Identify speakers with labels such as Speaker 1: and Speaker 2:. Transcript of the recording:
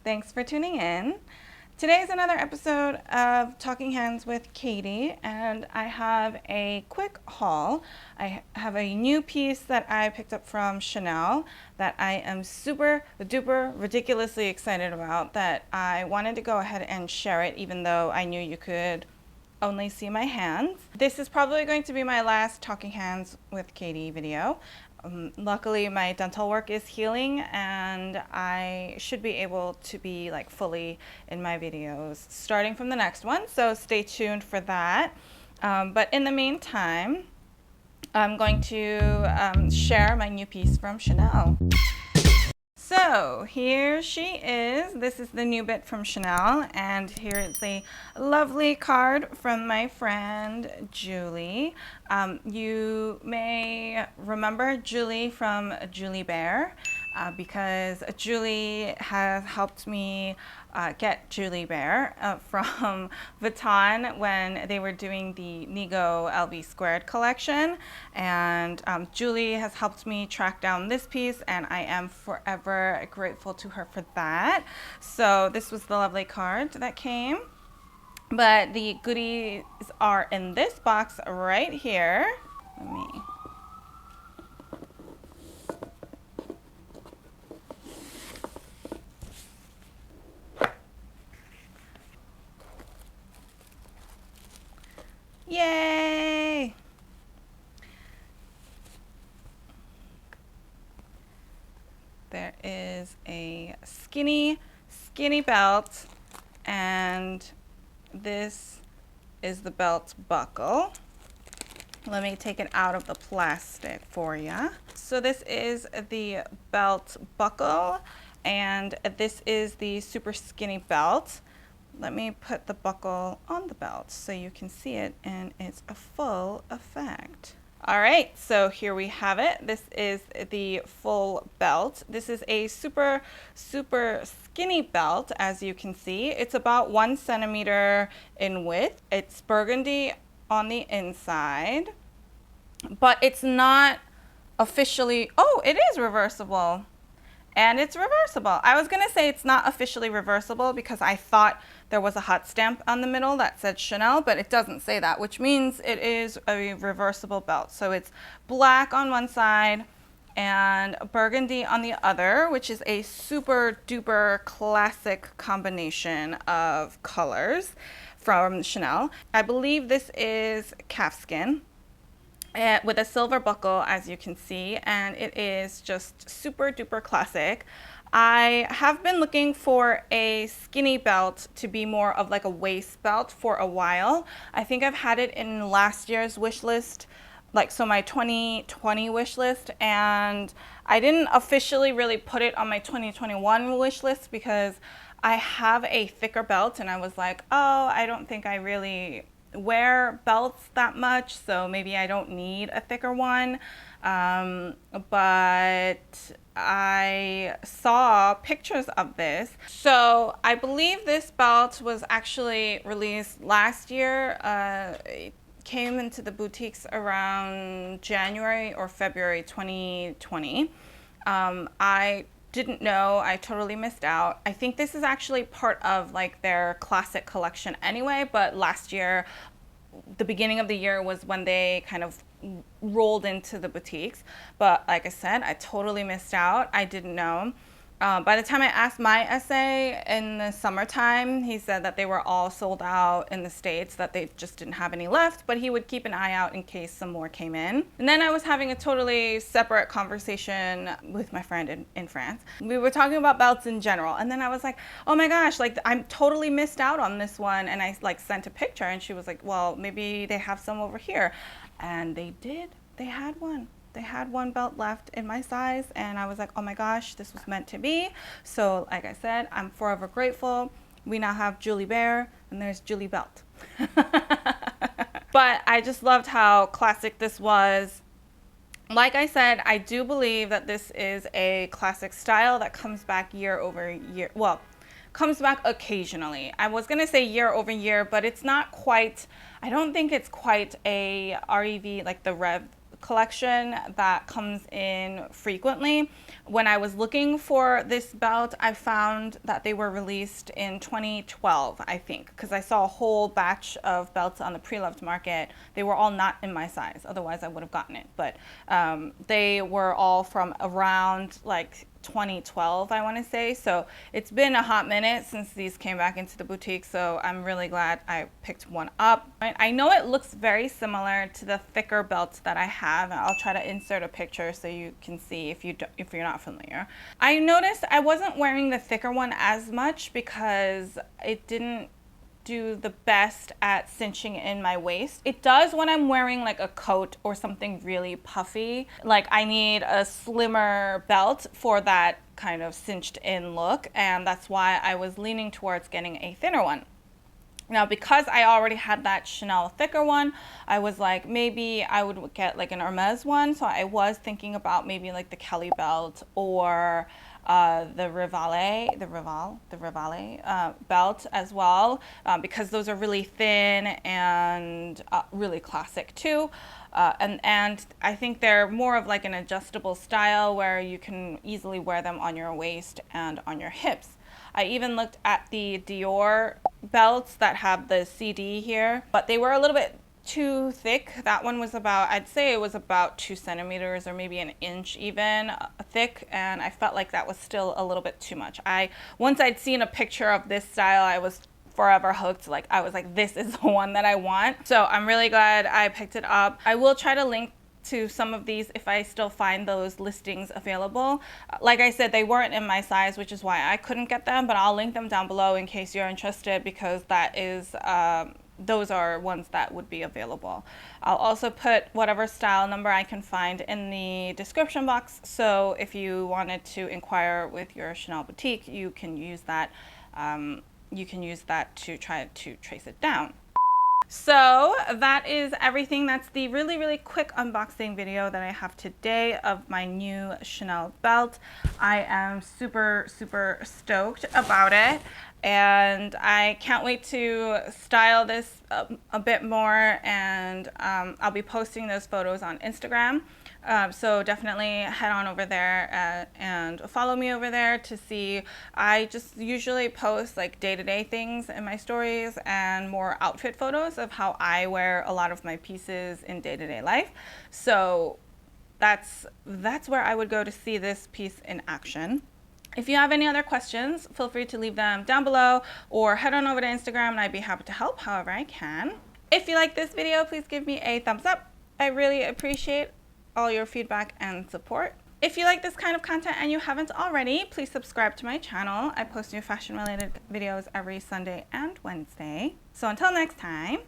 Speaker 1: Thanks for tuning in. Today is another episode of Talking Hands with Katie, and I have a quick haul. I have a new piece that I picked up from Chanel that I am super duper ridiculously excited about, that I wanted to go ahead and share it even though I knew you could only see my hands. This is probably going to be my last Talking Hands with Katie video. Luckily, my dental work is healing and I should be able to be like fully in my videos starting from the next one, so stay tuned for that. But in the meantime, I'm going to share my new piece from Chanel. So here she is. This is the new bit from Chanel, and here is a lovely card from my friend Julie. You may remember Julie from Julie Bear because Julie has helped me get Julie Bear from Vuitton when they were doing the Nigo LV Squared collection, and Julie has helped me track down this piece, and I am forever grateful to her for that. So this was the lovely card that came, but the goodies are in this box right here. Let me Yay! There is a skinny belt, and this is the belt buckle. Let me take it out of the plastic for you. So this is the belt buckle, and this is the super skinny belt. Let me put the buckle on the belt so you can see it in its full effect. All right, so here we have it. This is the full belt. This is a super skinny belt, as you can see. It's about 1 centimeter in width. It's burgundy on the inside, but it's not officially, oh, it is reversible. And it's reversible. I was gonna say it's not officially reversible because I thought there was a hot stamp on the middle that said Chanel, but it doesn't say that, which means it is a reversible belt. So it's black on one side and burgundy on the other, which is a super duper classic combination of colors from Chanel. I believe this is calfskin, with a silver buckle, as you can see, and it is just super duper classic. I have been looking for a skinny belt to be more of like a waist belt for a while. I think I've had it in last year's wish list, like so my 2020 wish list, and I didn't officially really put it on my 2021 wish list because I have a thicker belt and I was like, oh, I don't think I really wear belts that much, so maybe I don't need a thicker one. But I saw pictures of this. So I believe this belt was actually released last year. It came into the boutiques around January or February 2020. I didn't know. I totally missed out. I think this is actually part of like their classic collection anyway, but last year, the beginning of the year was when they kind of rolled into the boutiques. But like I said, I totally missed out. I didn't know. By the time I asked my essay in the summertime, he said that they were all sold out in the States, that they just didn't have any left, but he would keep an eye out in case some more came in. And then I was having a totally separate conversation with my friend in France. We were talking about belts in general, and then I was like, oh my gosh, like I'm totally missed out on this one. And I like sent a picture, and she was like, well, maybe they have some over here. And they did. They had one. They had one belt left in my size, and I was like, oh my gosh, this was meant to be. So like I said, I'm forever grateful. We now have Julie Bear, and there's Julie Belt. But I just loved how classic this was. Like I said, I do believe that this is a classic style that comes back year over year. Well, comes back occasionally. I was gonna say year over year, but it's not quite, I don't think it's quite a REV, like the collection that comes in frequently. When I was looking for this belt, I found that they were released in 2012, I think, because I saw a whole batch of belts on the pre-loved market. They were all not in my size, otherwise I would have gotten it, but they were all from around like 2012, I want to say. So it's been a hot minute since these came back into the boutique, so I'm really glad I picked one up. I know it looks very similar to the thicker belts that I have. I'll try to insert a picture so you can see if you're not familiar. I noticed I wasn't wearing the thicker one as much because it didn't do the best at cinching in my waist. It does when I'm wearing like a coat or something really puffy. Like I need a slimmer belt for that kind of cinched in look, and that's why I was leaning towards getting a thinner one. Now, because I already had that Chanel thicker one, I was like, maybe I would get like an Hermes one. So I was thinking about maybe like the Kelly belt or the Rivale belt as well, because those are really thin and really classic too. And I think they're more of like an adjustable style where you can easily wear them on your waist and on your hips. I even looked at the Dior belts that have the CD here, but they were a little bit too thick. That one was about, I'd say it was about 2 centimeters or maybe an inch even thick, and I felt like that was still a little bit too much. Once I'd seen a picture of this style, I was forever hooked. Like I was like, this is the one that I want. So I'm really glad I picked it up. I will try to link to some of these if I still find those listings available. Like I said, they weren't in my size, which is why I couldn't get them, but I'll link them down below in case you're interested, because that is those are ones that would be available. I'll also put whatever style number I can find in the description box, so if you wanted to inquire with your Chanel boutique, you can use that. You can use that to try to trace it down. So that is everything. That's the really quick unboxing video that I have today of my new Chanel belt. I am super stoked about it, and I can't wait to style this a bit more, and I'll be posting those photos on Instagram. So definitely head on over there and follow me over there to see. I just usually post like day-to-day things in my stories and more outfit photos of how I wear a lot of my pieces in day-to-day life. So that's where I would go to see this piece in action. If you have any other questions, feel free to leave them down below or head on over to Instagram and I'd be happy to help however I can. If you like this video, please give me a thumbs up. I really appreciate all your feedback and support. If you like this kind of content and you haven't already, please subscribe to my channel. I post new fashion related videos every Sunday and Wednesday. So until next time,